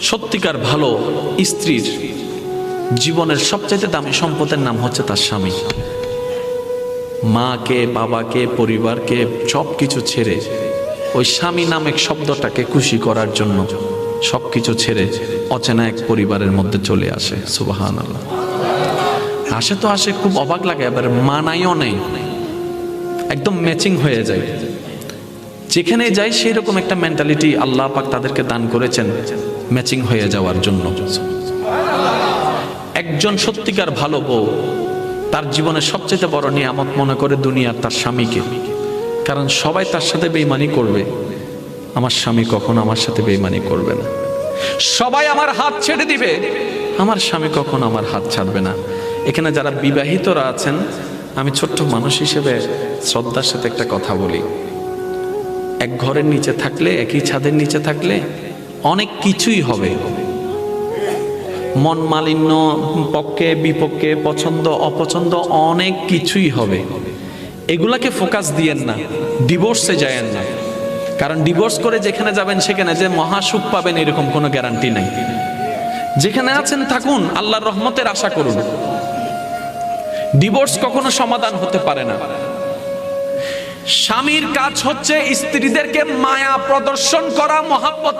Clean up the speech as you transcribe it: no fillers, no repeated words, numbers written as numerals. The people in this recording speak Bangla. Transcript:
সত্যিকার ভালো স্ত্রীর জীবনের সবচাইতে দামি সম্পদের নাম হচ্ছে তার স্বামী। মাকে, বাবাকে, পরিবারকে সব কিছু ছেড়ে ওই স্বামী নামক শব্দটাকে খুশি করার জন্য সবকিছু ছেড়ে অচেনা এক পরিবারের মধ্যে চলে আসে। সুবহানাল্লাহ। আসে তো আসে, খুব অবাক লাগে, আবার মানাইও নেই, একদম ম্যাচিং হয়ে যায়। যেখানে যাই সেই রকম একটা মেন্টালিটি আল্লাহ পাক তাদেরকে দান করেছেন ম্যাচিং হয়ে যাওয়ার জন্য। একজন সত্যিকার ভালো বউ তার জীবনের সবচেয়ে বড় নিয়ামত মনে করে দুনিয়ার তার স্বামীকে। কারণ সবাই তার সাথে বেঈমানি করবে, আমার স্বামী কখনো আমার সাথে বেঈমানি করবে না। সবাই আমার হাত ছেড়ে দিবে, আমার স্বামী কখনো আমার হাত ছাড়বে না। এখানে যারা বিবাহিতরা আছেন, আমি ছোট্ট মানুষ হিসেবে শ্রদ্ধার সাথে একটা কথা বলি। এক ঘরের নিচে থাকলে, একই ছাদের নিচে থাকলে অনেক কিছুই হবে, মন মালিন্য, পক্ষে বিপক্ষে, পছন্দ অপছন্দ অনেক কিছুই হবে। এগুলাকে ফোকাস দিয়েন না, ডিভোর্সে যায়েন না। কারণ ডিভোর্স করে যেখানে যাবেন সেখানে যে মহাসুখ পাবেন এরকম কোনো গ্যারান্টি নাই। যেখানে আছেন থাকুন, আল্লাহর রহমতের আশা করুন। ডিভোর্স কখনো সমাধান হতে পারে না। স্বামীর কাজ হচ্ছে স্ত্রীদেরকে মায়া প্রদর্শন করা, মহাব্বত